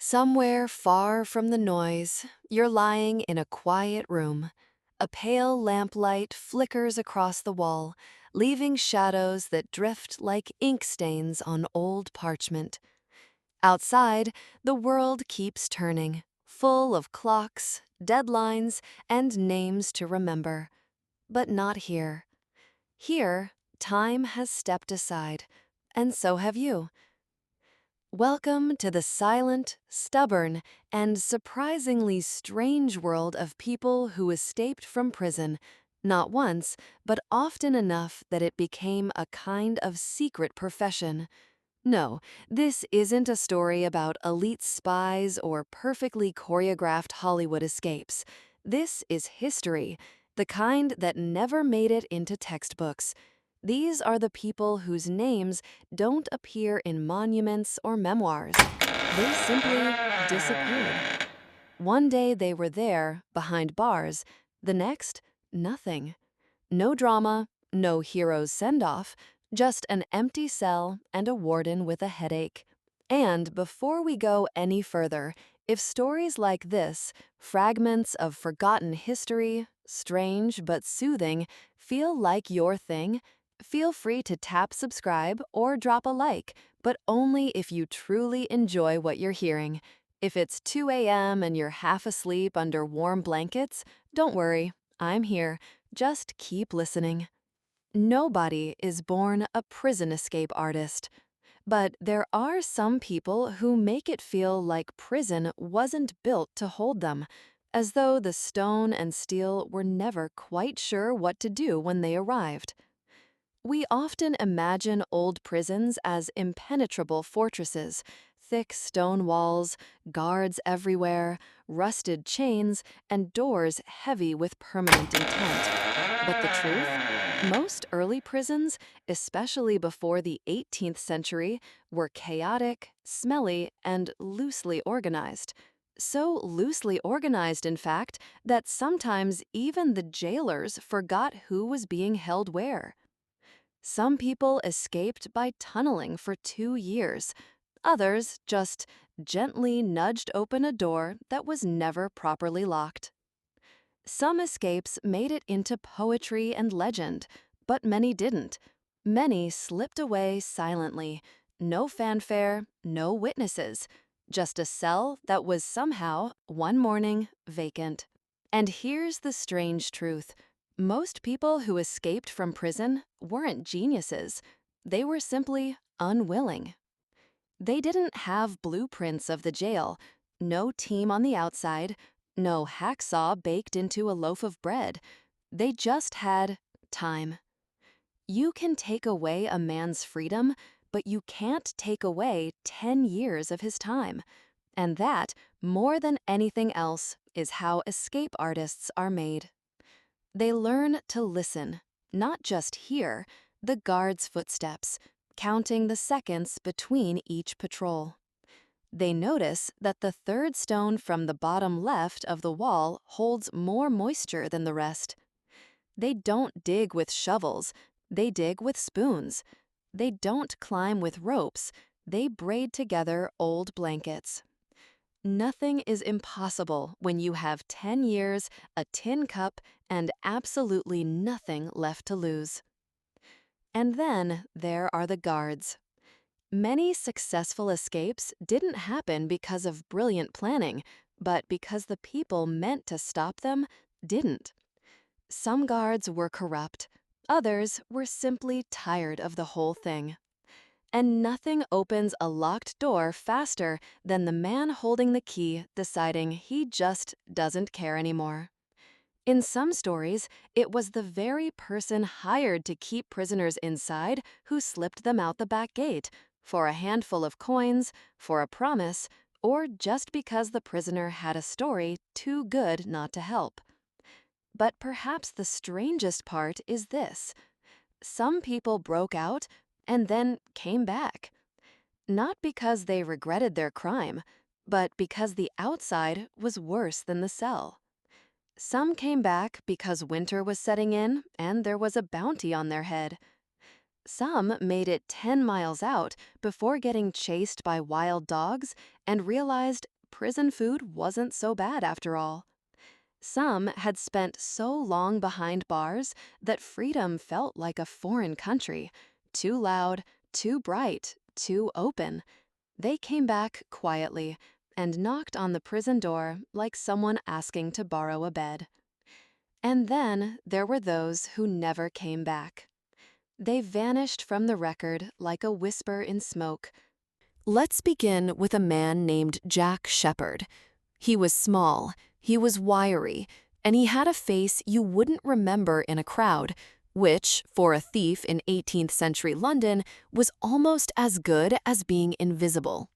Somewhere far from the noise, you're lying in a quiet room. A pale lamplight flickers across the wall, leaving shadows that drift like ink stains on old parchment. Outside, the world keeps turning, full of clocks, deadlines, and names to remember. But not here. Here, time has stepped aside, and so have you. Welcome to the silent, stubborn, and surprisingly strange world of people who escaped from prison, not once, but often enough that it became a kind of secret profession. No, this isn't a story about elite spies or perfectly choreographed Hollywood escapes. This is history, the kind that never made it into textbooks. These are the people whose names don't appear in monuments or memoirs. They simply disappeared. One day they were there, behind bars. The next, nothing. No drama, no hero's send-off, just an empty cell and a warden with a headache. And before we go any further, if stories like this, fragments of forgotten history, strange but soothing, feel like your thing, feel free to tap subscribe or drop a like, but only if you truly enjoy what you're hearing. If it's 2 a.m. and you're half asleep under warm blankets, don't worry, I'm here. Just keep listening. Nobody is born a prison escape artist. But there are some people who make it feel like prison wasn't built to hold them, as though the stone and steel were never quite sure what to do when they arrived. We often imagine old prisons as impenetrable fortresses, thick stone walls, guards everywhere, rusted chains, and doors heavy with permanent intent. But the truth? Most early prisons, especially before the 18th century, were chaotic, smelly, and loosely organized. So loosely organized, in fact, that sometimes even the jailers forgot who was being held where. Some people escaped by tunneling for 2 years. Others just gently nudged open a door that was never properly locked. Some escapes made it into poetry and legend, but many didn't. Many slipped away silently. No fanfare, no witnesses. Just a cell that was somehow, one morning, vacant. And here's the strange truth. Most people who escaped from prison weren't geniuses. They were simply unwilling. They didn't have blueprints of the jail, no team on the outside, no hacksaw baked into a loaf of bread. They just had time. You can take away a man's freedom, but you can't take away 10 years of his time. And that, more than anything else, is how escape artists are made. They learn to listen, not just hear, the guard's footsteps, counting the seconds between each patrol. They notice that the third stone from the bottom left of the wall holds more moisture than the rest. They don't dig with shovels, they dig with spoons. They don't climb with ropes, they braid together old blankets. Nothing is impossible when you have 10 years, a tin cup, and absolutely nothing left to lose. And then there are the guards. Many successful escapes didn't happen because of brilliant planning, but because the people meant to stop them didn't. Some guards were corrupt, others were simply tired of the whole thing. And nothing opens a locked door faster than the man holding the key deciding he just doesn't care anymore. In some stories, it was the very person hired to keep prisoners inside who slipped them out the back gate, for a handful of coins, for a promise, or just because the prisoner had a story too good not to help. But perhaps the strangest part is this. Some people broke out and then came back. Not because they regretted their crime, but because the outside was worse than the cell. Some came back because winter was setting in and there was a bounty on their head. Some made it 10 miles out before getting chased by wild dogs and realized prison food wasn't so bad after all. Some had spent so long behind bars that freedom felt like a foreign country, too loud, too bright, too open. They came back quietly and knocked on the prison door like someone asking to borrow a bed. And then there were those who never came back. They vanished from the record like a whisper in smoke. Let's begin with a man named Jack Shepherd. He was small, he was wiry, and he had a face you wouldn't remember in a crowd, which, for a thief in 18th century London, was almost as good as being invisible.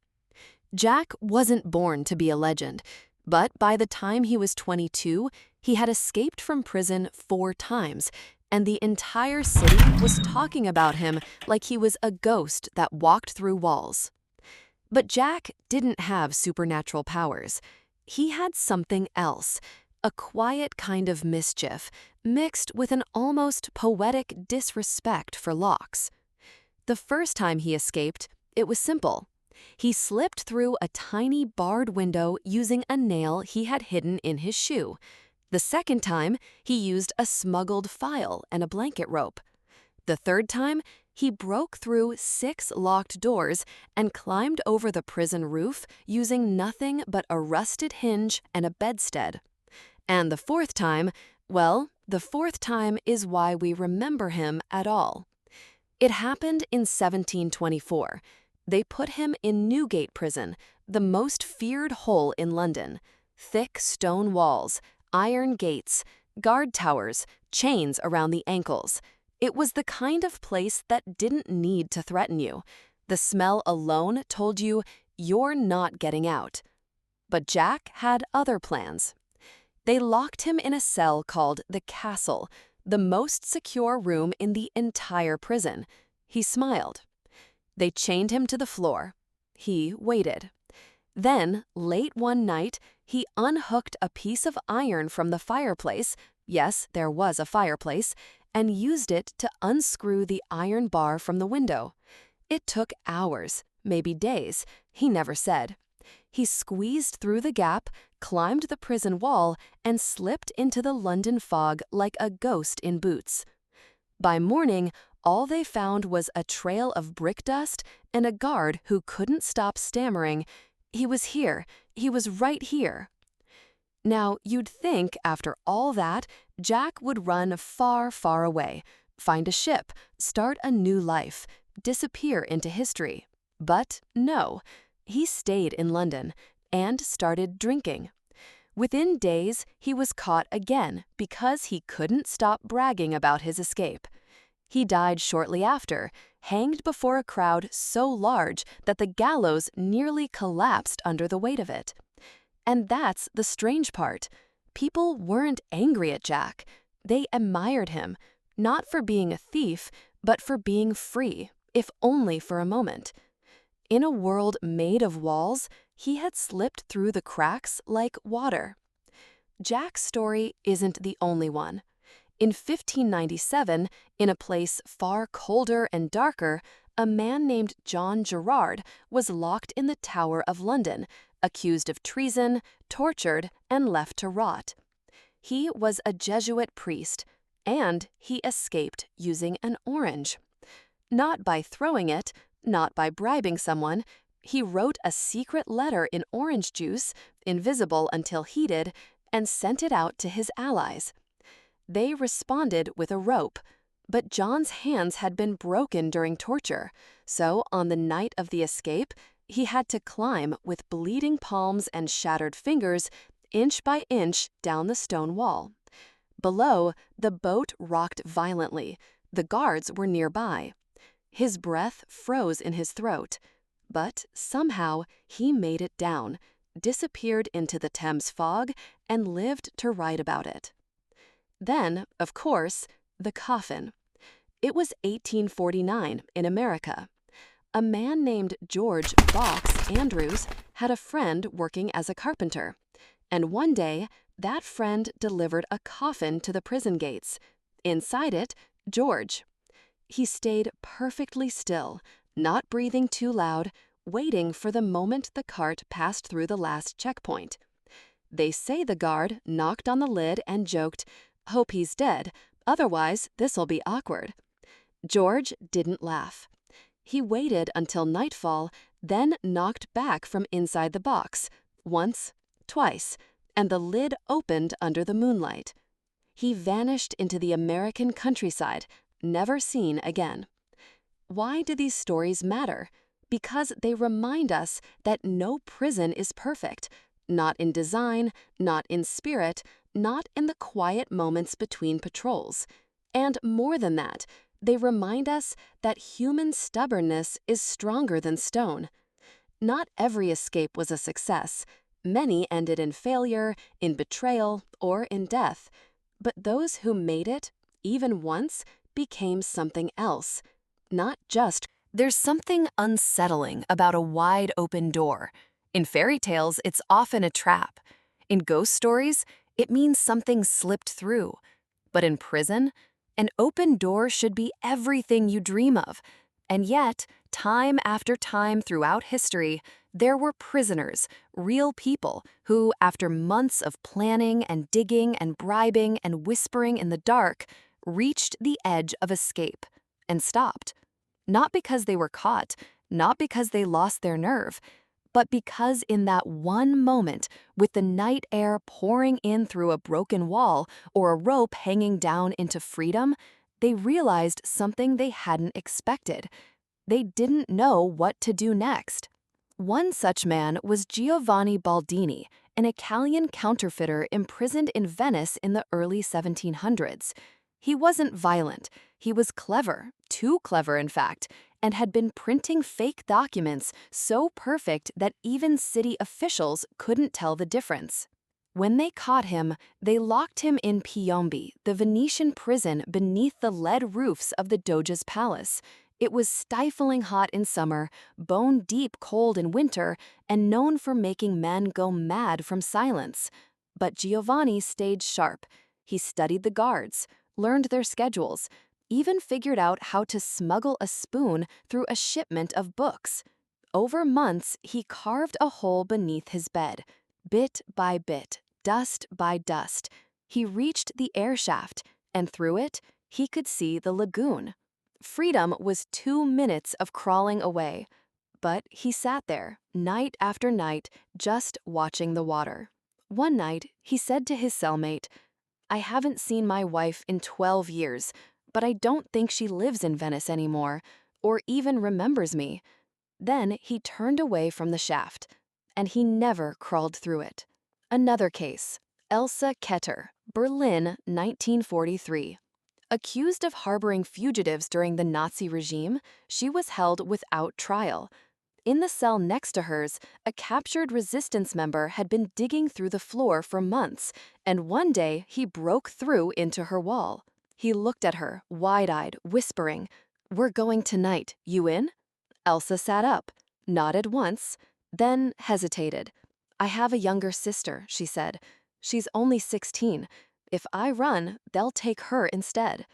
Jack wasn't born to be a legend, but by the time he was 22, he had escaped from prison 4 times, and the entire city was talking about him like he was a ghost that walked through walls. But Jack didn't have supernatural powers. He had something else, a quiet kind of mischief, mixed with an almost poetic disrespect for locks. The first time he escaped, it was simple. He slipped through a tiny barred window using a nail he had hidden in his shoe. The second time, he used a smuggled file and a blanket rope. The third time, he broke through 6 locked doors and climbed over the prison roof using nothing but a rusted hinge and a bedstead. And the fourth time, well, the fourth time is why we remember him at all. It happened in 1724. They put him in Newgate Prison, the most feared hole in London. Thick stone walls, iron gates, guard towers, chains around the ankles. It was the kind of place that didn't need to threaten you. The smell alone told you you're not getting out. But Jack had other plans. They locked him in a cell called the Castle, the most secure room in the entire prison. He smiled. They chained him to the floor. He waited. Then, late one night, he unhooked a piece of iron from the fireplace, yes, there was a fireplace, and used it to unscrew the iron bar from the window. It took hours, maybe days, he never said. He squeezed through the gap, climbed the prison wall, and slipped into the London fog like a ghost in boots. By morning, all they found was a trail of brick dust and a guard who couldn't stop stammering, "He was here. He was right here." Now, you'd think after all that, Jack would run far, far away, find a ship, start a new life, disappear into history. But no, he stayed in London and started drinking. Within days, he was caught again because he couldn't stop bragging about his escape. He died shortly after, hanged before a crowd so large that the gallows nearly collapsed under the weight of it. And that's the strange part. People weren't angry at Jack. They admired him, not for being a thief, but for being free, if only for a moment. In a world made of walls, he had slipped through the cracks like water. Jack's story isn't the only one. In 1597, in a place far colder and darker, a man named John Gerard was locked in the Tower of London, accused of treason, tortured, and left to rot. He was a Jesuit priest, and he escaped using an orange. Not by throwing it, not by bribing someone. He wrote a secret letter in orange juice, invisible until heated, and sent it out to his allies. They responded with a rope, but John's hands had been broken during torture, so on the night of the escape, he had to climb with bleeding palms and shattered fingers, inch by inch down the stone wall. Below, the boat rocked violently. The guards were nearby. His breath froze in his throat, but somehow he made it down, disappeared into the Thames fog, and lived to write about it. Then, of course, the coffin. It was 1849 in America. A man named George Box Andrews had a friend working as a carpenter, and one day that friend delivered a coffin to the prison gates. Inside it, George. He stayed perfectly still, not breathing too loud, waiting for the moment the cart passed through the last checkpoint. They say the guard knocked on the lid and joked, "Hope he's dead, otherwise this'll be awkward." George didn't laugh. He waited until nightfall, then knocked back from inside the box, once, twice, and the lid opened under the moonlight. He vanished into the American countryside, never seen again. Why do these stories matter? Because they remind us that no prison is perfect, not in design, not in spirit, not in the quiet moments between patrols. And more than that, they remind us that human stubbornness is stronger than stone. Not every escape was a success. Many ended in failure, in betrayal, or in death. But those who made it, even once, became something else. Not just. There's something unsettling about a wide open door. In fairy tales, it's often a trap. In ghost stories, it means something slipped through. But in prison, an open door should be everything you dream of. And yet, time after time throughout history, there were prisoners, real people, who, after months of planning and digging and bribing and whispering in the dark, reached the edge of escape and stopped. Not because they were caught, not because they lost their nerve, but because in that one moment, with the night air pouring in through a broken wall or a rope hanging down into freedom, they realized something they hadn't expected. They didn't know what to do next. One such man was Giovanni Baldini, an Italian counterfeiter imprisoned in Venice in the early 1700s. He wasn't violent. He was clever, too clever in fact, and had been printing fake documents so perfect that even city officials couldn't tell the difference. When they caught him, they locked him in Piombi, the Venetian prison beneath the lead roofs of the Doge's palace. It was stifling hot in summer, bone-deep cold in winter, and known for making men go mad from silence. But Giovanni stayed sharp. He studied the guards, learned their schedules, even figured out how to smuggle a spoon through a shipment of books. Over months, he carved a hole beneath his bed. Bit by bit, dust by dust, he reached the air shaft, and through it, he could see the lagoon. Freedom was 2 minutes of crawling away, but he sat there, night after night, just watching the water. One night, he said to his cellmate, "I haven't seen my wife in 12 years, but I don't think she lives in Venice anymore, or even remembers me." Then he turned away from the shaft, and he never crawled through it. Another case, Elsa Ketter, Berlin, 1943. Accused of harboring fugitives during the Nazi regime, she was held without trial. In the cell next to hers, a captured resistance member had been digging through the floor for months, and one day he broke through into her wall. He looked at her, wide-eyed, whispering, "We're going tonight. You in?" Elsa sat up, nodded once, then hesitated. "I have a younger sister," she said. "She's only 16. If I run, they'll take her instead."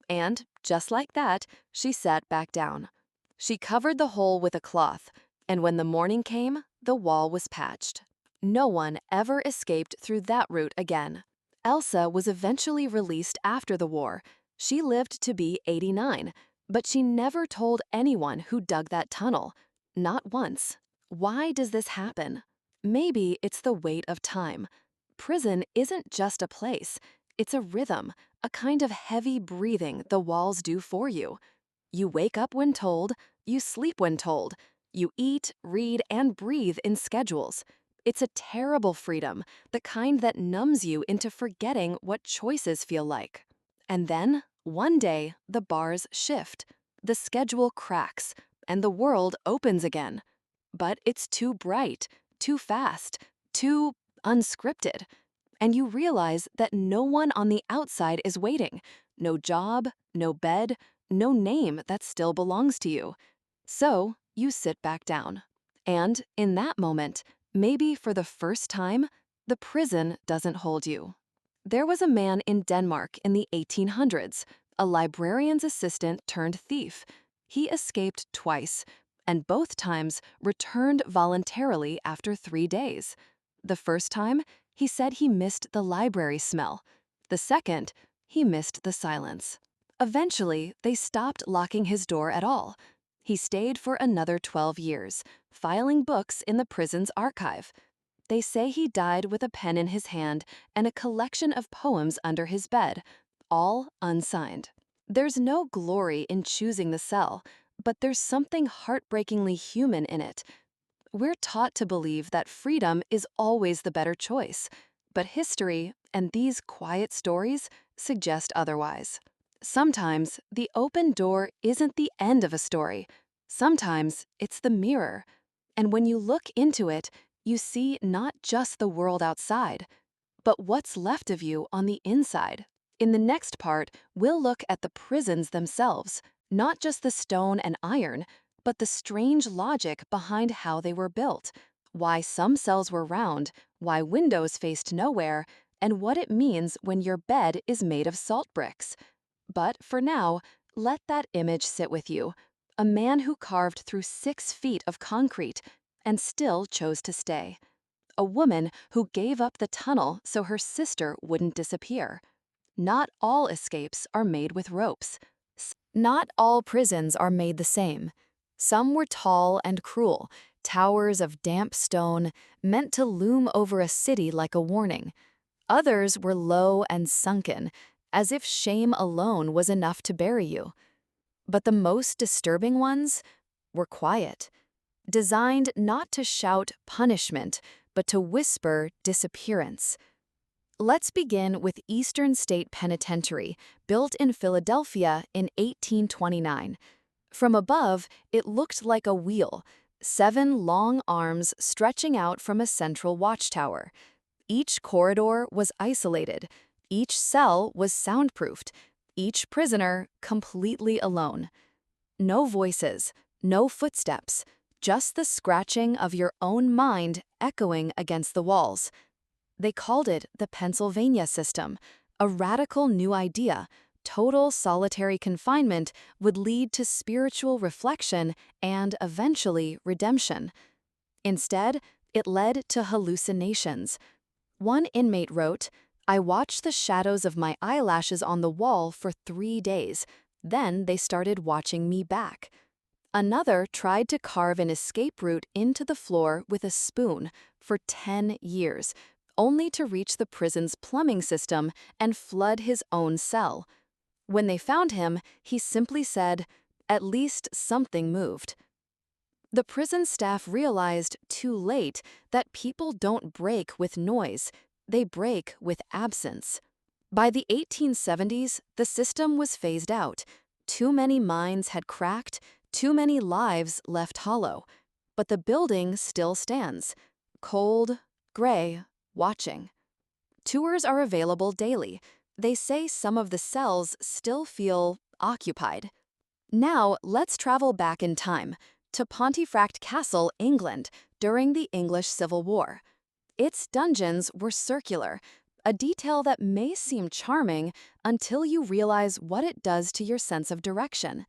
And, just like that, she sat back down. She covered the hole with a cloth, and when the morning came, the wall was patched. No one ever escaped through that route again. Elsa was eventually released after the war. She lived to be 89, but she never told anyone who dug that tunnel. Not once. Why does this happen? Maybe it's the weight of time. Prison isn't just a place. It's a rhythm, a kind of heavy breathing the walls do for you. You wake up when told, you sleep when told, you eat, read, and breathe in schedules. It's a terrible freedom, the kind that numbs you into forgetting what choices feel like. And then, one day, the bars shift, the schedule cracks, and the world opens again. But it's too bright, too fast, too unscripted. And you realize that no one on the outside is waiting. No job, no bed, no name that still belongs to you. So you sit back down. And in that moment, maybe for the first time, the prison doesn't hold you. There was a man in Denmark in the 1800s, a librarian's assistant turned thief. He escaped twice. and both times returned voluntarily after 3 days. The first time, he said he missed the library smell. The second, he missed the silence. Eventually, they stopped locking his door at all. He stayed for another 12 years, filing books in the prison's archive. They say he died with a pen in his hand and a collection of poems under his bed, all unsigned. There's no glory in choosing the cell, but there's something heartbreakingly human in it. We're taught to believe that freedom is always the better choice, but history and these quiet stories suggest otherwise. Sometimes the open door isn't the end of a story. Sometimes it's the mirror. And when you look into it, you see not just the world outside, but what's left of you on the inside. In the next part, we'll look at the prisons themselves, not just the stone and iron, but the strange logic behind how they were built, why some cells were round, why windows faced nowhere, and what it means when your bed is made of salt bricks. But for now, let that image sit with you. A man who carved through 6 feet of concrete and still chose to stay. A woman who gave up the tunnel so her sister wouldn't disappear. Not all escapes are made with ropes. Not all prisons are made the same. Some were tall and cruel, towers of damp stone meant to loom over a city like a warning. Others were low and sunken, as if shame alone was enough to bury you. But the most disturbing ones were quiet, designed not to shout punishment, but to whisper disappearance. Let's begin with Eastern State Penitentiary, built in Philadelphia in 1829. From above, it looked like a wheel, 7 long arms stretching out from a central watchtower. Each corridor was isolated, each cell was soundproofed, each prisoner completely alone. No voices, no footsteps, just the scratching of your own mind echoing against the walls. They called it the Pennsylvania system, a radical new idea. Total solitary confinement would lead to spiritual reflection and, eventually, redemption. Instead, it led to hallucinations. One inmate wrote, "I watched the shadows of my eyelashes on the wall for 3 days. Then they started watching me back." Another tried to carve an escape route into the floor with a spoon for 10 years, only to reach the prison's plumbing system and flood his own cell. When they found him, he simply said, "At least something moved." The prison staff realized too late that people don't break with noise, they break with absence. By the 1870s, the system was phased out. Too many minds had cracked, too many lives left hollow. But the building still stands, cold, gray, watching. Tours are available daily. They say some of the cells still feel occupied. Now, let's travel back in time to Pontefract Castle, England, during the English Civil War. Its dungeons were circular, a detail that may seem charming until you realize what it does to your sense of direction.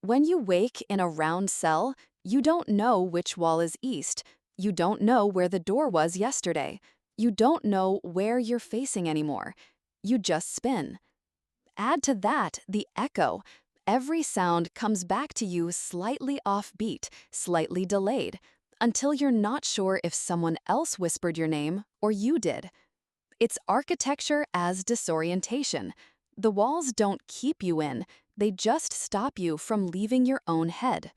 When you wake in a round cell, you don't know which wall is east. You don't know where the door was yesterday. You don't know where you're facing anymore. You just spin. Add to that the echo. Every sound comes back to you slightly offbeat, slightly delayed, until you're not sure if someone else whispered your name or you did. It's architecture as disorientation. The walls don't keep you in, they just stop you from leaving your own head.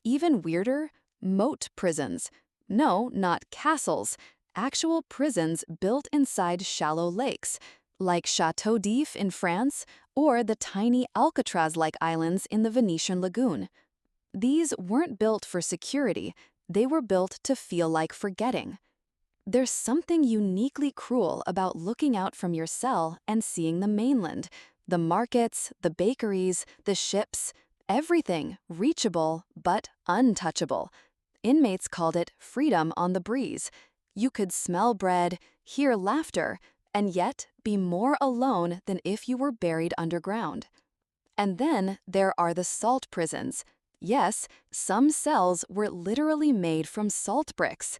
Even weirder, moat prisons. No, not castles. Actual prisons built inside shallow lakes, like Château d'If in France or the tiny Alcatraz-like islands in the Venetian lagoon. These weren't built for security, they were built to feel like forgetting. There's something uniquely cruel about looking out from your cell and seeing the mainland, the markets, the bakeries, the ships, everything reachable but untouchable. Inmates called it freedom on the breeze. You could smell bread, hear laughter, and yet be more alone than if you were buried underground. And then there are the salt prisons. Yes, some cells were literally made from salt bricks.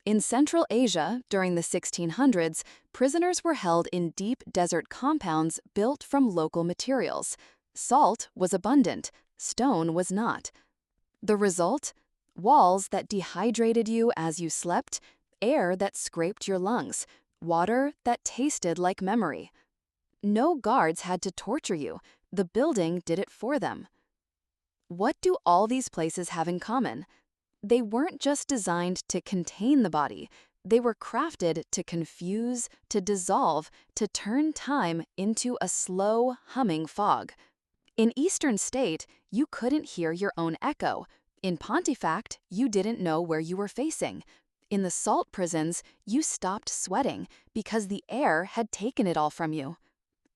In Central Asia, during the 1600s, prisoners were held in deep desert compounds built from local materials. Salt was abundant, stone was not. The result? Walls that dehydrated you as you slept, air that scraped your lungs, water that tasted like memory. No guards had to torture you, the building did it for them. What do all these places have in common? They weren't just designed to contain the body, they were crafted to confuse, to dissolve, to turn time into a slow, humming fog. In Eastern State, you couldn't hear your own echo. In Pontifact, you didn't know where you were facing. In the salt prisons, you stopped sweating because the air had taken it all from you.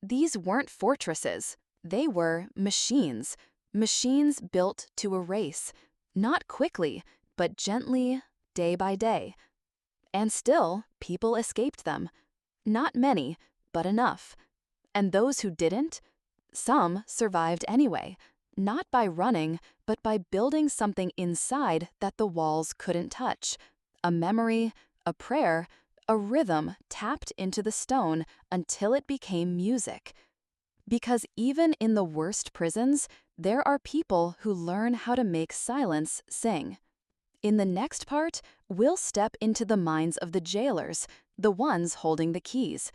These weren't fortresses. They were machines. Machines built to erase. Not quickly, but gently, day by day. And still, people escaped them. Not many, but enough. And those who didn't? Some survived anyway, not by running, but by building something inside that the walls couldn't touch. A memory, a prayer, a rhythm tapped into the stone until it became music. Because even in the worst prisons, there are people who learn how to make silence sing. In the next part, we'll step into the minds of the jailers, the ones holding the keys.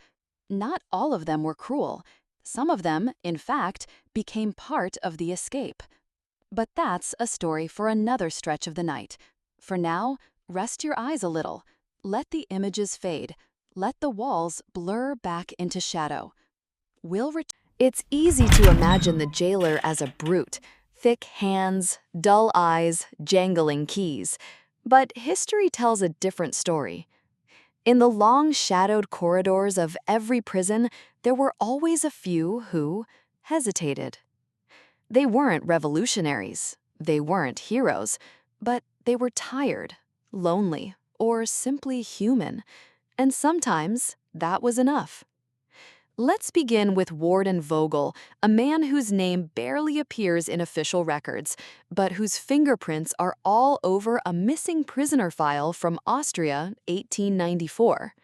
Not all of them were cruel. Some of them, in fact, became part of the escape. But that's a story for another stretch of the night. For now, rest your eyes a little. Let the images fade. Let the walls blur back into shadow. It's easy to imagine the jailer as a brute. Thick hands, dull eyes, jangling keys. But history tells a different story. In the long, shadowed corridors of every prison, there were always a few who hesitated. They weren't revolutionaries, they weren't heroes, but they were tired, lonely, or simply human. And sometimes that was enough. Let's begin with Warden Vogel, a man whose name barely appears in official records, but whose fingerprints are all over a missing prisoner file from Austria, 1894.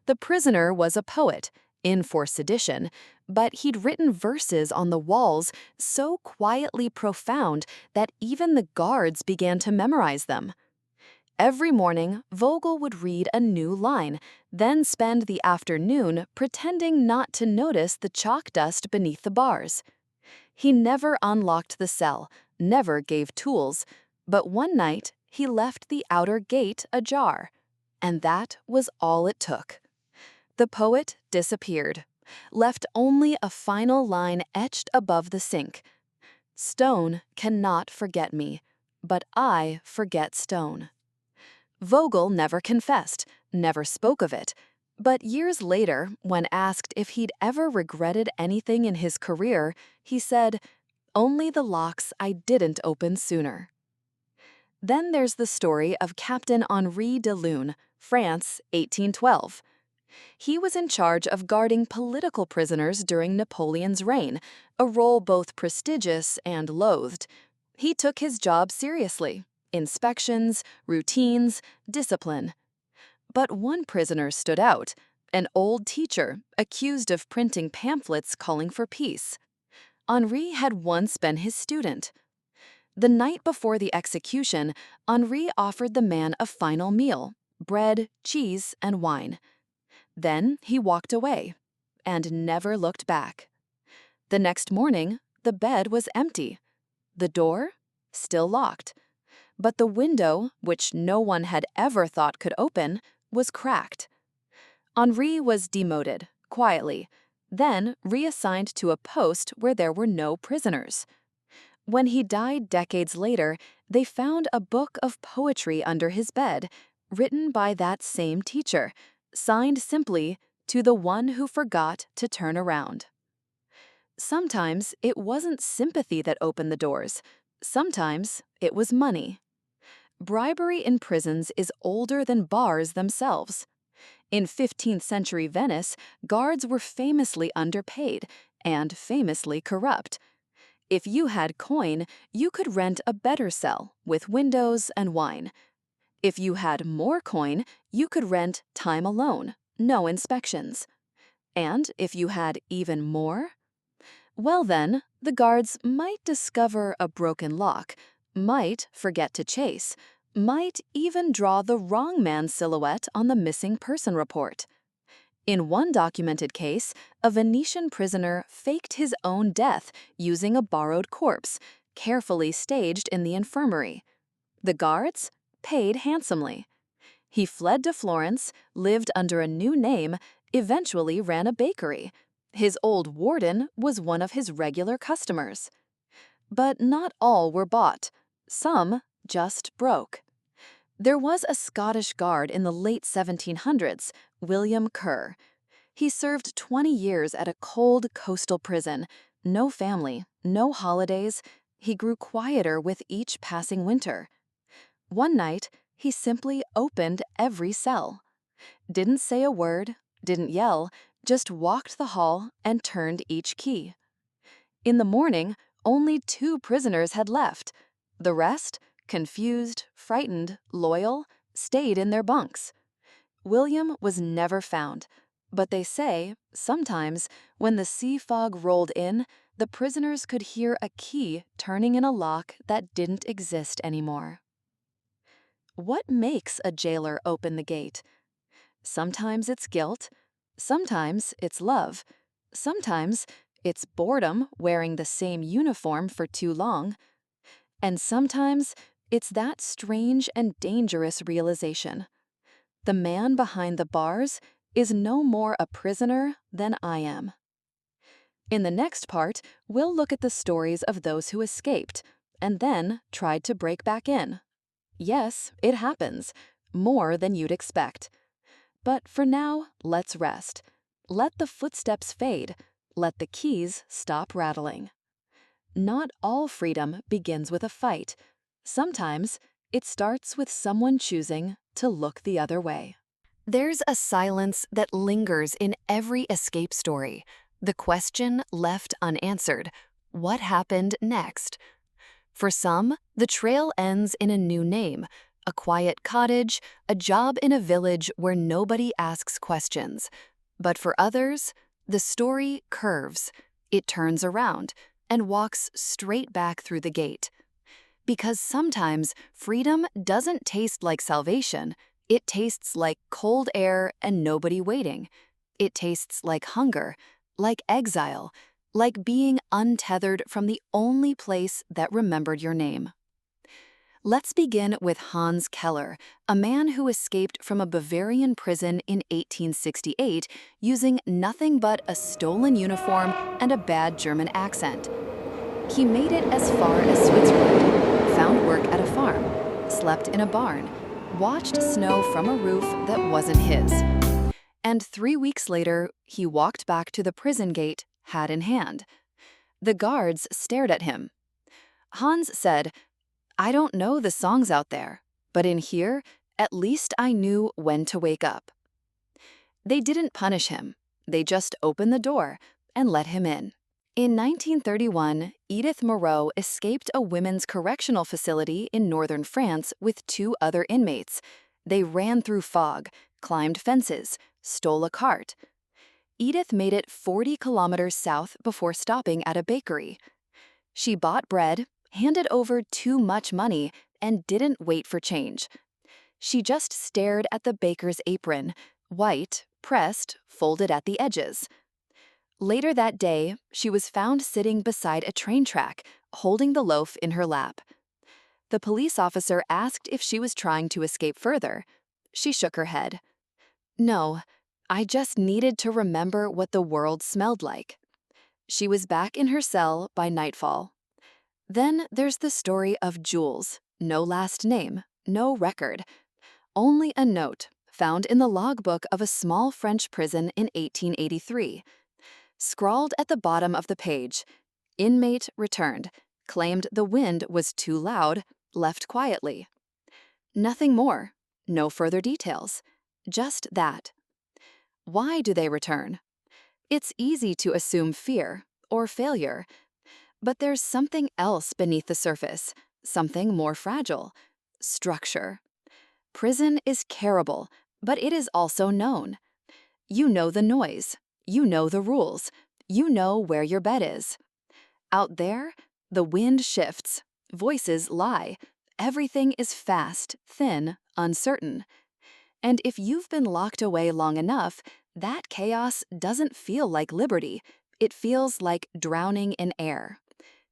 The prisoner was a poet, in for sedition, but he'd written verses on the walls so quietly profound that even the guards began to memorize them. Every morning, Vogel would read a new line, then spend the afternoon pretending not to notice the chalk dust beneath the bars. He never unlocked the cell, never gave tools, but one night he left the outer gate ajar. And that was all it took. The poet disappeared, left only a final line etched above the sink. Stone cannot forget me, but I forget stone. Vogel never confessed, never spoke of it, but years later, when asked if he'd ever regretted anything in his career, he said, "Only the locks I didn't open sooner." Then there's the story of Captain Henri de Lune, France, 1812. He was in charge of guarding political prisoners during Napoleon's reign, a role both prestigious and loathed. He took his job seriously. Inspections, routines, discipline. But one prisoner stood out, an old teacher accused of printing pamphlets calling for peace. Henri had once been his student. The night before the execution, Henri offered the man a final meal, bread, cheese, and wine. Then he walked away and never looked back. The next morning, the bed was empty. The door? Still locked. But the window, which no one had ever thought could open, was cracked. Henri was demoted, quietly, then reassigned to a post where there were no prisoners. When he died decades later, they found a book of poetry under his bed, written by that same teacher, signed simply, "To the one who forgot to turn around." Sometimes it wasn't sympathy that opened the doors. Sometimes it was money. Bribery in prisons is older than bars themselves. In 15th century Venice, guards were famously underpaid and famously corrupt. If you had coin, you could rent a better cell with windows and wine. If you had more coin, you could rent time alone, no inspections. And if you had even more, well then, the guards might discover a broken lock, might forget to chase, might even draw the wrong man's silhouette on the missing person report. In one documented case, a Venetian prisoner faked his own death using a borrowed corpse, carefully staged in the infirmary. The guards paid handsomely. He fled to Florence, lived under a new name, eventually ran a bakery. His old warden was one of his regular customers. But not all were bought. Some just broke. There was a Scottish guard in the late 1700s, William Kerr. He served 20 years at a cold coastal prison. No family, no holidays. He grew quieter with each passing winter. One night, he simply opened every cell. Didn't say a word, didn't yell, just walked the hall and turned each key. In the morning, only 2 prisoners had left. The rest, confused, frightened, loyal, stayed in their bunks. William was never found, but they say, sometimes, when the sea fog rolled in, the prisoners could hear a key turning in a lock that didn't exist anymore. What makes a jailer open the gate? Sometimes it's guilt, sometimes it's love, sometimes it's boredom wearing the same uniform for too long, and sometimes it's that strange and dangerous realization. The man behind the bars is no more a prisoner than I am. In the next part, we'll look at the stories of those who escaped and then tried to break back in. Yes, it happens, more than you'd expect. But for now, let's rest. Let the footsteps fade. Let the keys stop rattling. Not all freedom begins with a fight. Sometimes it starts with someone choosing to look the other way. There's a silence that lingers in every escape story. The question left unanswered: what happened next? For some, the trail ends in a new name, a quiet cottage, a job in a village where nobody asks questions. But for others, the story curves. It turns around and walks straight back through the gate. Because sometimes freedom doesn't taste like salvation. It tastes like cold air and nobody waiting. It tastes like hunger, like exile, like being untethered from the only place that remembered your name. Let's begin with Hans Keller, a man who escaped from a Bavarian prison in 1868 using nothing but a stolen uniform and a bad German accent. He made it as far as Switzerland, found work at a farm, slept in a barn, watched snow from a roof that wasn't his. And 3 weeks later, he walked back to the prison gate, hat in hand. The guards stared at him. Hans said, "I don't know the songs out there, but in here, at least I knew when to wake up." They didn't punish him. They just opened the door and let him in. In 1931, Edith Moreau escaped a women's correctional facility in northern France with 2 other inmates. They ran through fog, climbed fences, stole a cart. Edith made it 40 kilometers south before stopping at a bakery. She bought bread, handed over too much money, and didn't wait for change. She just stared at the baker's apron, white, pressed, folded at the edges. Later that day, she was found sitting beside a train track, holding the loaf in her lap. The police officer asked if she was trying to escape further. She shook her head. "No, I just needed to remember what the world smelled like." She was back in her cell by nightfall. Then there's the story of Jules. No last name, no record. Only a note found in the logbook of a small French prison in 1883. Scrawled at the bottom of the page, "Inmate returned, claimed the wind was too loud, left quietly." Nothing more, no further details, just that. Why do they return? It's easy to assume fear or failure. But there's something else beneath the surface, something more fragile: structure. Prison is terrible, but it is also known. You know the noise, you know the rules, you know where your bed is. Out there, the wind shifts, voices lie, everything is fast, thin, uncertain. And if you've been locked away long enough, that chaos doesn't feel like liberty. It feels like drowning in air.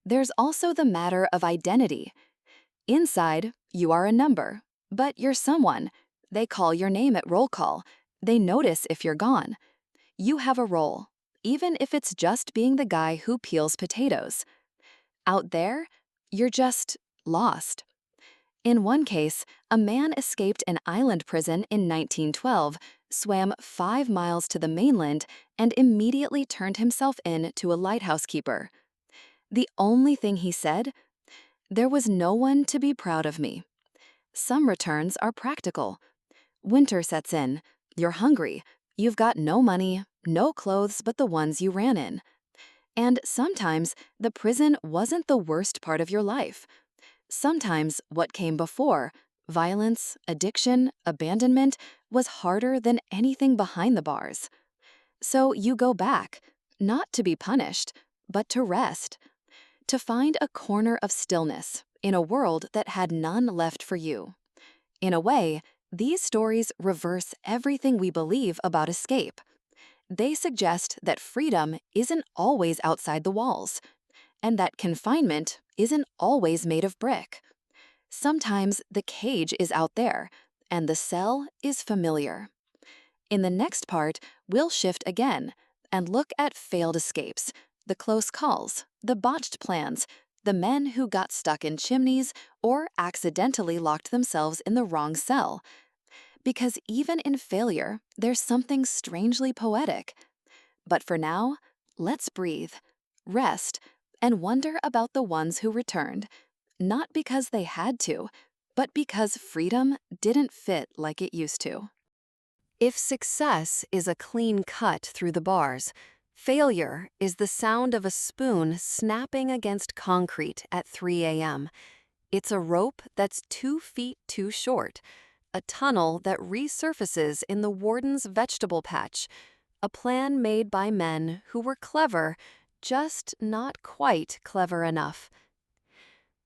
There's also the matter of identity. Inside, you are a number, but you're someone. They call your name at roll call. They notice if you're gone. You have a role, even if it's just being the guy who peels potatoes. Out there, you're just lost. In one case, a man escaped an island prison in 1912, swam 5 miles to the mainland, and immediately turned himself in to a lighthouse keeper. The only thing he said: "There was no one to be proud of me." Some returns are practical. Winter sets in, you're hungry, you've got no money, no clothes but the ones you ran in. And sometimes the prison wasn't the worst part of your life. Sometimes what came before, violence, addiction, abandonment, was harder than anything behind the bars. So you go back, not to be punished, but to rest, to find a corner of stillness in a world that had none left for you. In a way, these stories reverse everything we believe about escape. They suggest that freedom isn't always outside the walls, and that confinement isn't always made of brick. Sometimes the cage is out there, and the cell is familiar. In the next part, we'll shift again and look at failed escapes, the close calls, the botched plans, the men who got stuck in chimneys or accidentally locked themselves in the wrong cell. Because even in failure, there's something strangely poetic. But for now, let's breathe, rest, and wonder about the ones who returned, not because they had to, but because freedom didn't fit like it used to. If success is a clean cut through the bars, failure is the sound of a spoon snapping against concrete at 3 a.m. It's a rope that's 2 feet too short, a tunnel that resurfaces in the warden's vegetable patch, a plan made by men who were clever, just not quite clever enough.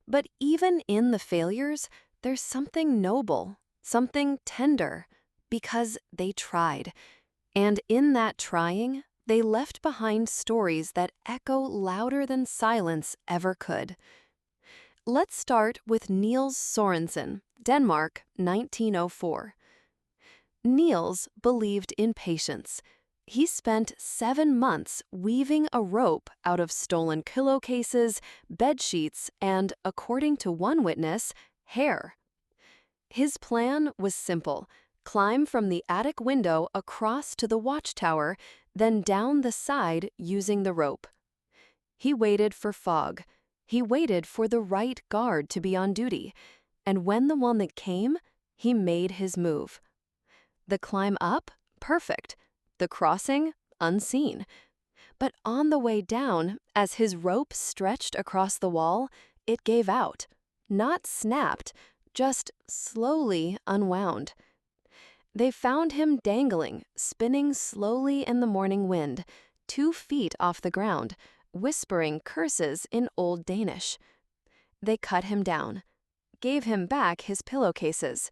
But even in the failures, there's something noble, something tender, because they tried. And in that trying, they left behind stories that echo louder than silence ever could. Let's start with Niels Sorensen, Denmark, 1904. Niels believed in patience. He spent 7 months weaving a rope out of stolen pillowcases, bed sheets, and, according to one witness, hair. His plan was simple: climb from the attic window across to the watchtower, then down the side using the rope. He waited for fog. He waited for the right guard to be on duty. And when the one that came, he made his move. The climb up? Perfect. The crossing? Unseen. But on the way down, as his rope stretched across the wall, it gave out. Not snapped, just slowly unwound. They found him dangling, spinning slowly in the morning wind, 2 feet off the ground, whispering curses in Old Danish. They cut him down, gave him back his pillowcases.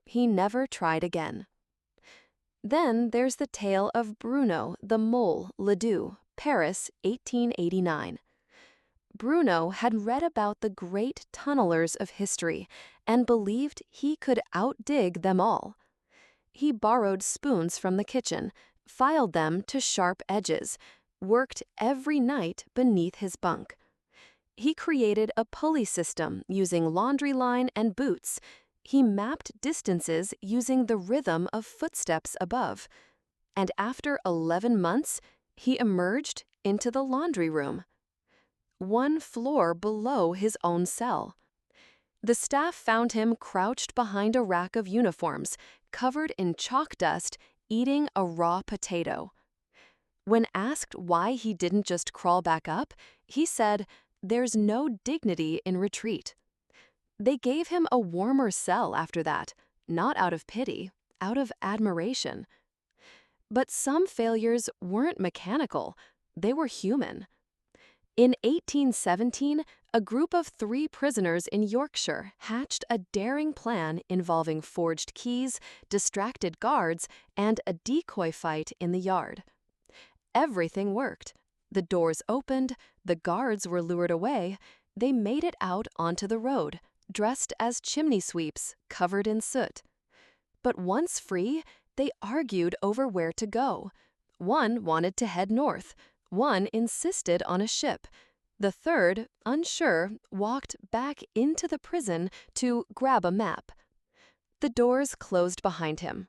He never tried again. Then there's the tale of Bruno the Mole Ledoux, Paris, 1889. Bruno had read about the great tunnelers of history and believed he could outdig them all. He borrowed spoons from the kitchen, filed them to sharp edges, worked every night beneath his bunk. He created a pulley system using laundry line and boots. He mapped distances using the rhythm of footsteps above. And after 11 months, he emerged into the laundry room, 1 floor below his own cell. The staff found him crouched behind a rack of uniforms, covered in chalk dust, eating a raw potato. When asked why he didn't just crawl back up, he said, there's no dignity in retreat. They gave him a warmer cell after that, not out of pity, out of admiration. But some failures weren't mechanical, they were human. In 1817, a group of 3 prisoners in Yorkshire hatched a daring plan involving forged keys, distracted guards, and a decoy fight in the yard. Everything worked. The doors opened, the guards were lured away, they made it out onto the road, dressed as chimney sweeps, covered in soot. But once free, they argued over where to go. One wanted to head north. One insisted on a ship. The third, unsure, walked back into the prison to grab a map. The doors closed behind him.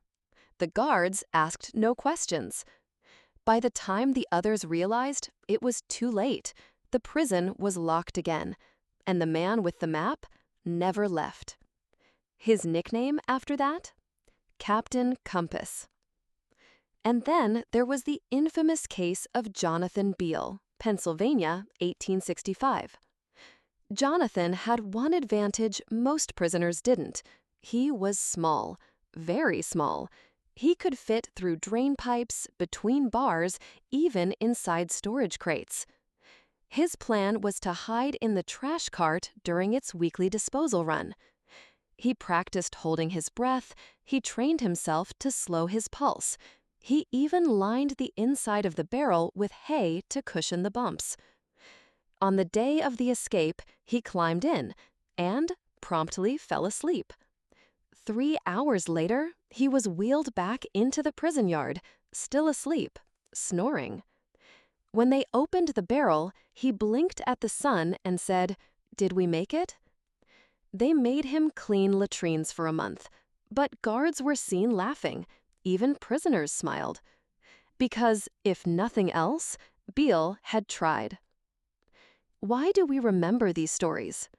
The guards asked no questions. By the time the others realized, it was too late. The prison was locked again, and the man with the map never left. His nickname after that? Captain Compass. And then there was the infamous case of Jonathan Beale, Pennsylvania, 1865. Jonathan had one advantage most prisoners didn't. He was small, very small. He could fit through drain pipes, between bars, even inside storage crates. His plan was to hide in the trash cart during its weekly disposal run. He practiced holding his breath, he trained himself to slow his pulse. He even lined the inside of the barrel with hay to cushion the bumps. On the day of the escape, he climbed in and promptly fell asleep. 3 hours later, he was wheeled back into the prison yard, still asleep, snoring. When they opened the barrel, he blinked at the sun and said, "Did we make it?" They made him clean latrines for a month, but guards were seen laughing. Even prisoners smiled. Because, if nothing else, Beale had tried. Why do we remember these stories?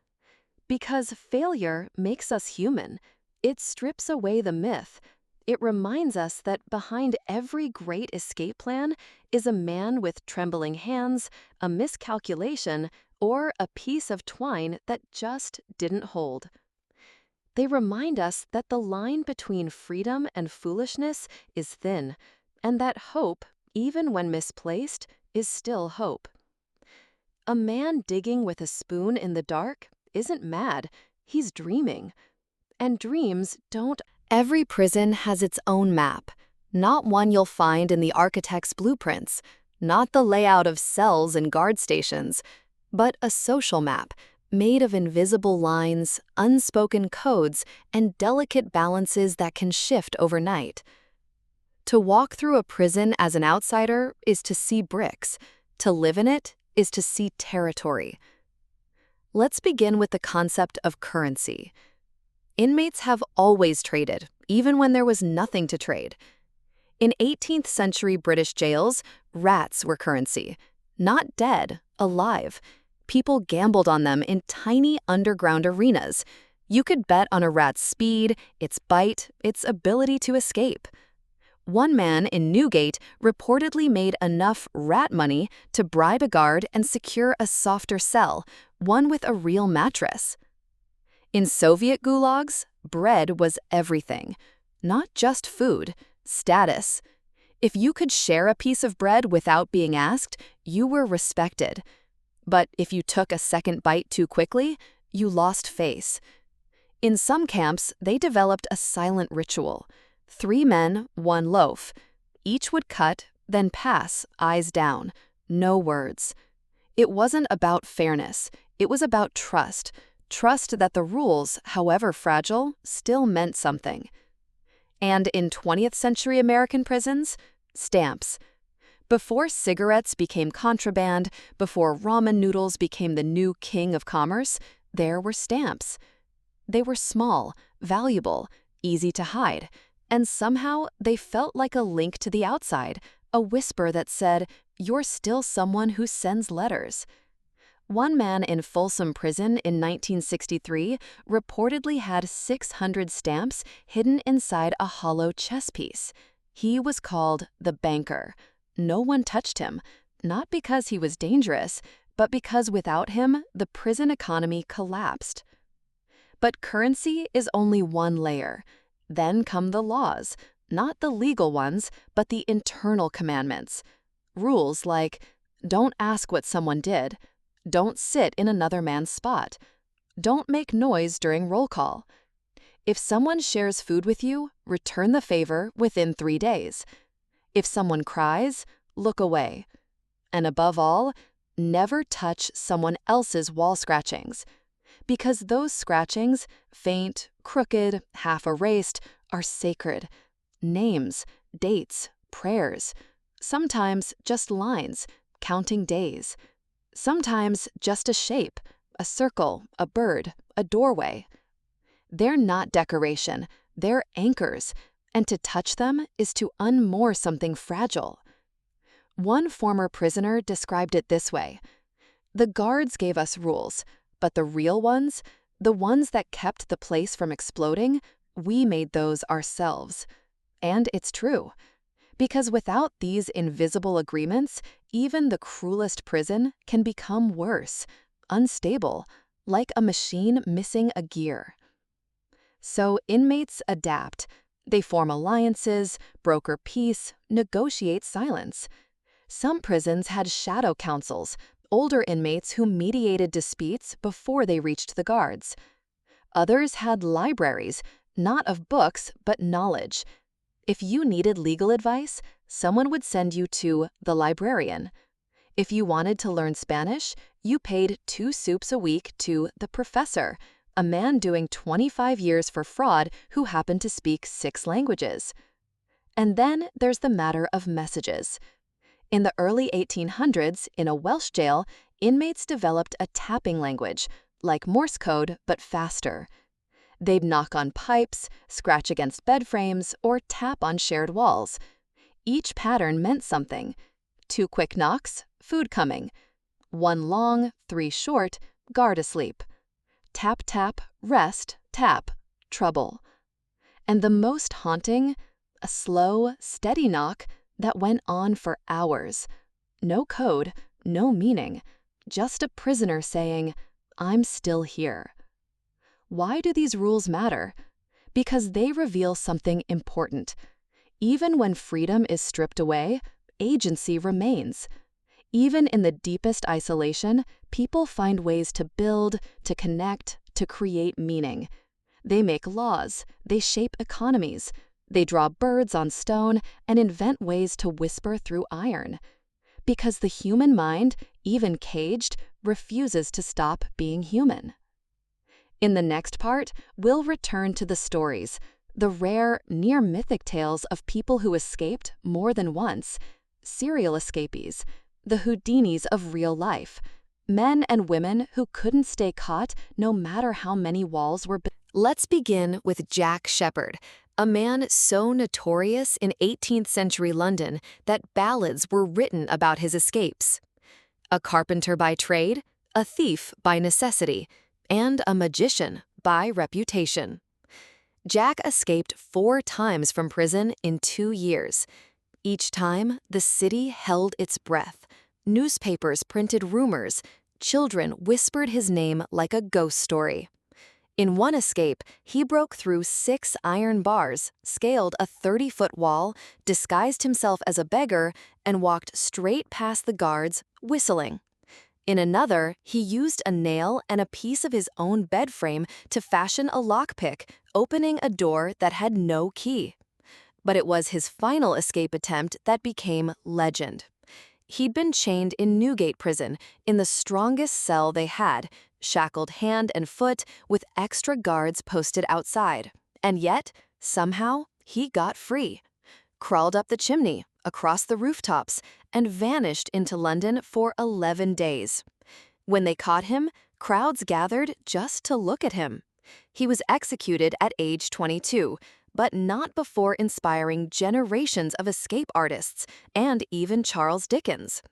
Because failure makes us human. It strips away the myth. It reminds us that behind every great escape plan is a man with trembling hands, a miscalculation, or a piece of twine that just didn't hold. They remind us that the line between freedom and foolishness is thin, and that hope, even when misplaced, is still hope. A man digging with a spoon in the dark isn't mad, he's dreaming. And dreams don't. Every prison has its own map, not one you'll find in the architect's blueprints, not the layout of cells and guard stations, but a social map made of invisible lines, unspoken codes, and delicate balances that can shift overnight. To walk through a prison as an outsider is to see bricks. To live in it is to see territory. Let's begin with the concept of currency. Inmates have always traded, even when there was nothing to trade. In 18th century British jails, rats were currency. Not dead, alive. People gambled on them in tiny underground arenas. You could bet on a rat's speed, its bite, its ability to escape. One man in Newgate reportedly made enough rat money to bribe a guard and secure a softer cell, one with a real mattress. In Soviet gulags, bread was everything. Not just food, status. If you could share a piece of bread without being asked, you were respected. But if you took a second bite too quickly, you lost face. In some camps, they developed a silent ritual. 3 men, 1 loaf. Each would cut, then pass, eyes down. No words. It wasn't about fairness. It was about trust. Trust that the rules, however fragile, still meant something. And in 20th century American prisons, stamps. Before cigarettes became contraband, before ramen noodles became the new king of commerce, there were stamps. They were small, valuable, easy to hide, and somehow they felt like a link to the outside, a whisper that said, "You're still someone who sends letters." One man in Folsom Prison in 1963 reportedly had 600 stamps hidden inside a hollow chess piece. He was called the banker. No one touched him, not because he was dangerous, but because without him, the prison economy collapsed. But currency is only one layer. Then come the laws, not the legal ones, but the internal commandments. Rules like, don't ask what someone did, don't sit in another man's spot, don't make noise during roll call. If someone shares food with you, return the favor within 3 days. If someone cries, look away. And above all, never touch someone else's wall scratchings. Because those scratchings, faint, crooked, half erased, are sacred. Names, dates, prayers. Sometimes just lines, counting days. Sometimes just a shape, a circle, a bird, a doorway. They're not decoration, they're anchors, and to touch them is to unmoor something fragile. One former prisoner described it this way: the guards gave us rules, but the real ones, the ones that kept the place from exploding, we made those ourselves. And it's true. Because without these invisible agreements, even the cruelest prison can become worse, unstable, like a machine missing a gear. So inmates adapt. They form alliances, broker peace, negotiate silence. Some prisons had shadow councils, older inmates who mediated disputes before they reached the guards. Others had libraries, not of books, but knowledge. If you needed legal advice, someone would send you to the librarian. If you wanted to learn Spanish, you paid 2 soups a week to the professor, a man doing 25 years for fraud who happened to speak 6 languages. And then there's the matter of messages. In the early 1800s, in a Welsh jail, inmates developed a tapping language, like Morse code, but faster. They'd knock on pipes, scratch against bed frames, or tap on shared walls. Each pattern meant something. 2 quick knocks, food coming. 1 long, 3 short, guard asleep. Tap, tap, rest, tap, trouble. And the most haunting, a slow, steady knock that went on for hours. No code, no meaning, just a prisoner saying, "I'm still here." Why do these rules matter? Because they reveal something important. Even when freedom is stripped away, agency remains. Even in the deepest isolation, people find ways to build, to connect, to create meaning. They make laws, they shape economies, they draw birds on stone and invent ways to whisper through iron. Because the human mind, even caged, refuses to stop being human. In the next part, we'll return to the stories, the rare, near-mythic tales of people who escaped more than once, serial escapees, the Houdinis of real life, men and women who couldn't stay caught no matter how many walls were built. Let's begin with Jack Sheppard, a man so notorious in 18th century London that ballads were written about his escapes. A carpenter by trade, a thief by necessity, and a magician by reputation. Jack escaped 4 times from prison in 2 years. Each time, the city held its breath. Newspapers printed rumors. Children whispered his name like a ghost story. In one escape, he broke through 6 iron bars, scaled a 30-foot wall, disguised himself as a beggar, and walked straight past the guards, whistling. In another, he used a nail and a piece of his own bed frame to fashion a lockpick, opening a door that had no key. But it was his final escape attempt that became legend. He'd been chained in Newgate prison, in the strongest cell they had, shackled hand and foot, with extra guards posted outside. And yet, somehow, he got free. Crawled up the chimney, across the rooftops, and vanished into London for 11 days. When they caught him, crowds gathered just to look at him. He was executed at age 22, but not before inspiring generations of escape artists and even Charles Dickens.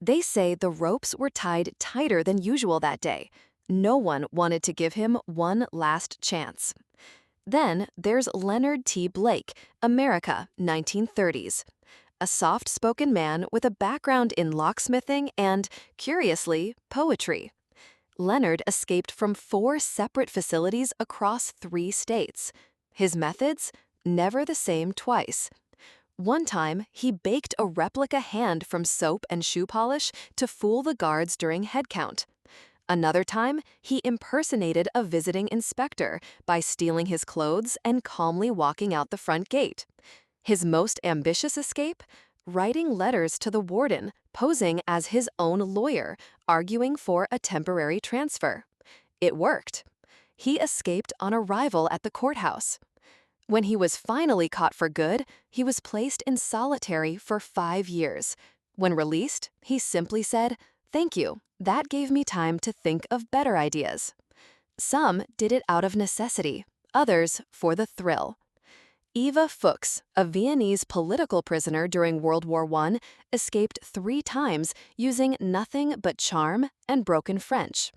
They say the ropes were tied tighter than usual that day. No one wanted to give him one last chance. Then there's Leonard T. Blake, America, 1930s. a soft-spoken man with a background in locksmithing and, curiously, poetry. Leonard escaped from 4 separate facilities across 3 states. His methods? Never the same twice. One time, he baked a replica hand from soap and shoe polish to fool the guards during head count. Another time, he impersonated a visiting inspector by stealing his clothes and calmly walking out the front gate. His most ambitious escape? Writing letters to the warden, posing as his own lawyer, arguing for a temporary transfer. It worked. He escaped on arrival at the courthouse. When he was finally caught for good, he was placed in solitary for 5 years. When released, he simply said, "Thank you, that gave me time to think of better ideas." Some did it out of necessity, others for the thrill. Eva Fuchs, a Viennese political prisoner during World War I, escaped 3 times using nothing but charm and broken French.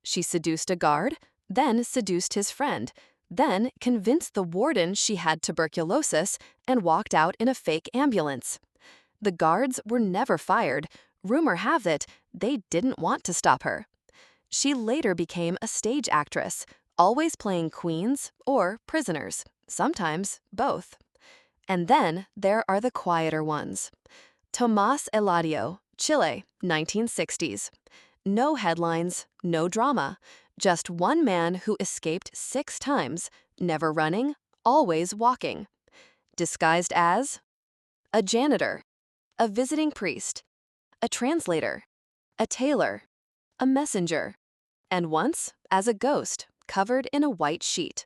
She seduced a guard, then seduced his friend, then convinced the warden she had tuberculosis and walked out in a fake ambulance. The guards were never fired. Rumor have it, they didn't want to stop her. She later became a stage actress, always playing queens or prisoners, sometimes both. And then there are the quieter ones. Tomás Eladio, Chile, 1960s. No headlines, no drama. Just one man who escaped 6 times, never running, always walking. Disguised as a janitor, a visiting priest, a translator, a tailor, a messenger, and once as a ghost covered in a white sheet.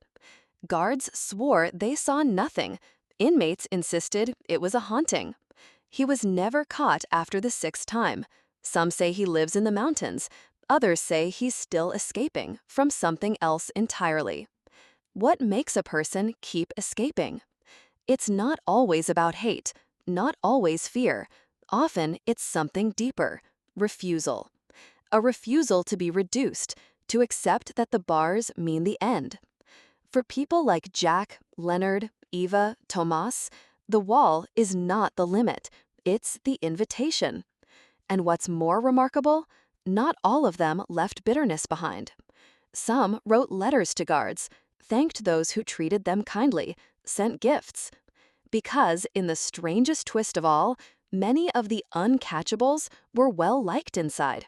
Guards swore they saw nothing. Inmates insisted it was a haunting. He was never caught after the 6th time. Some say he lives in the mountains. Others say he's still escaping from something else entirely. What makes a person keep escaping? It's not always about hate, not always fear. Often it's something deeper: refusal. A refusal to be reduced, to accept that the bars mean the end. For people like Jack, Leonard, Eva, Tomas, the wall is not the limit, it's the invitation. And what's more remarkable, not all of them left bitterness behind. Some wrote letters to guards, thanked those who treated them kindly, sent gifts. Because, in the strangest twist of all, many of the uncatchables were well liked inside.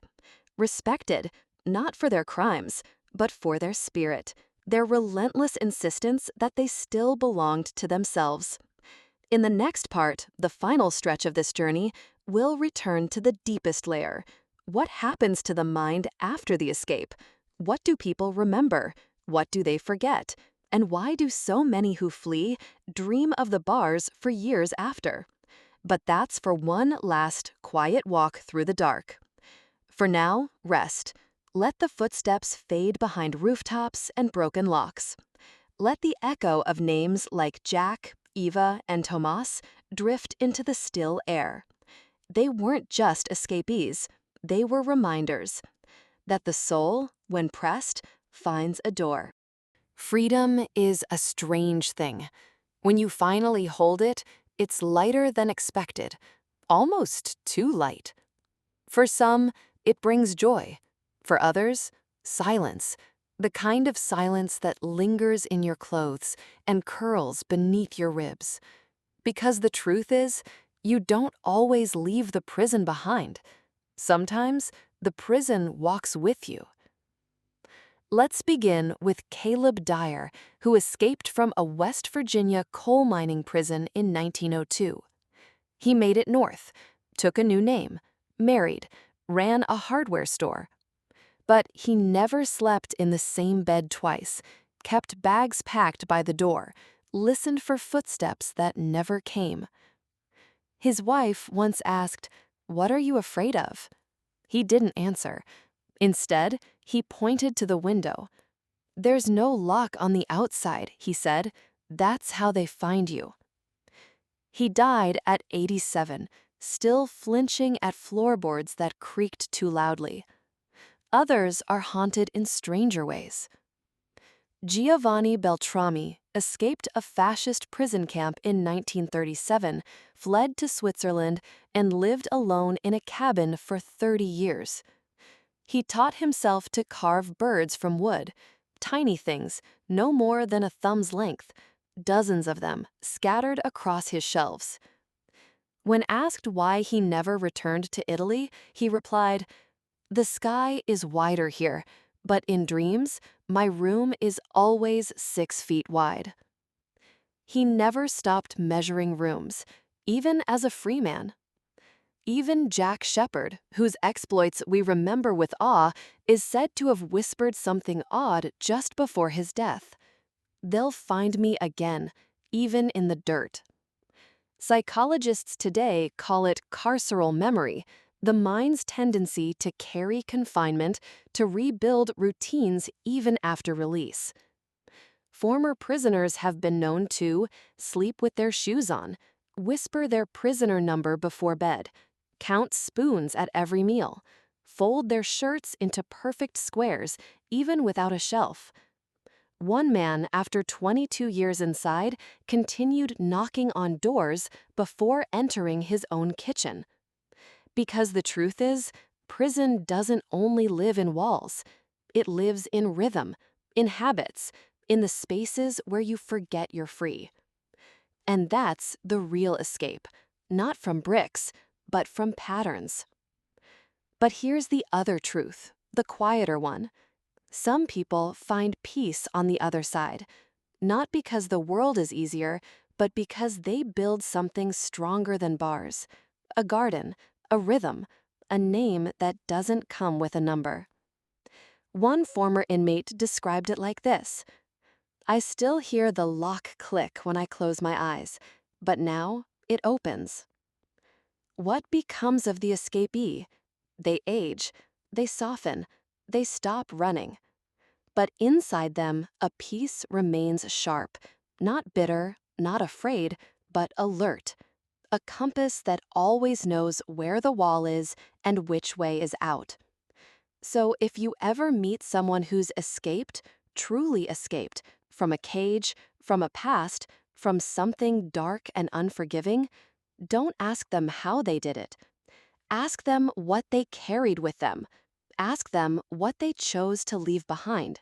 Respected, not for their crimes, but for their spirit, their relentless insistence that they still belonged to themselves. In the next part, the final stretch of this journey, we'll return to the deepest layer. What happens to the mind after the escape? What do people remember? What do they forget? And why do so many who flee dream of the bars for years after? But that's for one last quiet walk through the dark. For now, rest. Let the footsteps fade behind rooftops and broken locks. Let the echo of names like Jack, Eva, and Tomas drift into the still air. They weren't just escapees, they were reminders that the soul, when pressed, finds a door. Freedom is a strange thing. When you finally hold it, it's lighter than expected, almost too light. For some, it brings joy. For others, silence. The kind of silence that lingers in your clothes and curls beneath your ribs. Because the truth is, you don't always leave the prison behind. Sometimes, the prison walks with you. Let's begin with Caleb Dyer, who escaped from a West Virginia coal mining prison in 1902. He made it north, took a new name, married, ran a hardware store. But he never slept in the same bed twice, kept bags packed by the door, listened for footsteps that never came. His wife once asked, "What are you afraid of?" He didn't answer. Instead, he pointed to the window. "There's no lock on the outside," he said. "That's how they find you." He died at 87, still flinching at floorboards that creaked too loudly. Others are haunted in stranger ways. Giovanni Beltrami, escaped a fascist prison camp in 1937, fled to Switzerland, and lived alone in a cabin for 30 years. He taught himself to carve birds from wood, tiny things, no more than a thumb's length, dozens of them scattered across his shelves. When asked why he never returned to Italy, he replied, "The sky is wider here, but in dreams, my room is always 6 feet wide." He never stopped measuring rooms, even as a free man. Even Jack Shepherd, whose exploits we remember with awe, is said to have whispered something odd just before his death. "They'll find me again, even in the dirt." Psychologists today call it carceral memory, the mind's tendency to carry confinement, to rebuild routines even after release. Former prisoners have been known to sleep with their shoes on, whisper their prisoner number before bed, count spoons at every meal, fold their shirts into perfect squares, even without a shelf. One man, after 22 years inside, continued knocking on doors before entering his own kitchen. Because the truth is, prison doesn't only live in walls. It lives in rhythm, in habits, in the spaces where you forget you're free. And that's the real escape, not from bricks, but from patterns. But here's the other truth, the quieter one. Some people find peace on the other side, not because the world is easier, but because they build something stronger than bars: a garden, a rhythm, a name that doesn't come with a number. One former inmate described it like this: "I still hear the lock click when I close my eyes, but now it opens." What becomes of the escapee? They age, they soften, they stop running. But inside them, a peace remains sharp, not bitter, not afraid, but alert. A compass that always knows where the wall is and which way is out. So if you ever meet someone who's escaped, truly escaped, from a cage, from a past, from something dark and unforgiving, don't ask them how they did it. Ask them what they carried with them. Ask them what they chose to leave behind.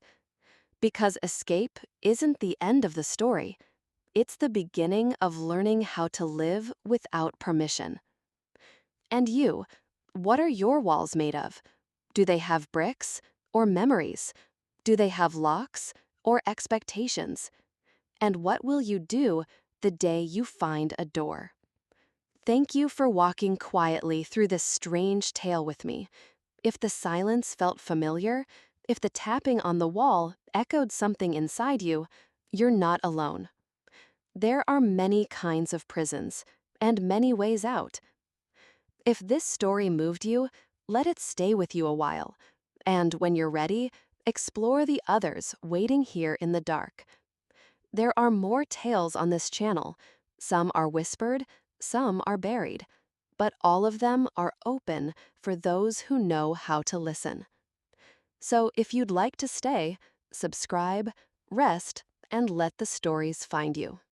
Because escape isn't the end of the story. It's the beginning of learning how to live without permission. And you, what are your walls made of? Do they have bricks or memories? Do they have locks or expectations? And what will you do the day you find a door? Thank you for walking quietly through this strange tale with me. If the silence felt familiar, if the tapping on the wall echoed something inside you, you're not alone. There are many kinds of prisons, and many ways out. If this story moved you, let it stay with you a while. And when you're ready, explore the others waiting here in the dark. There are more tales on this channel. Some are whispered, some are buried. But all of them are open for those who know how to listen. So if you'd like to stay, subscribe, rest, and let the stories find you.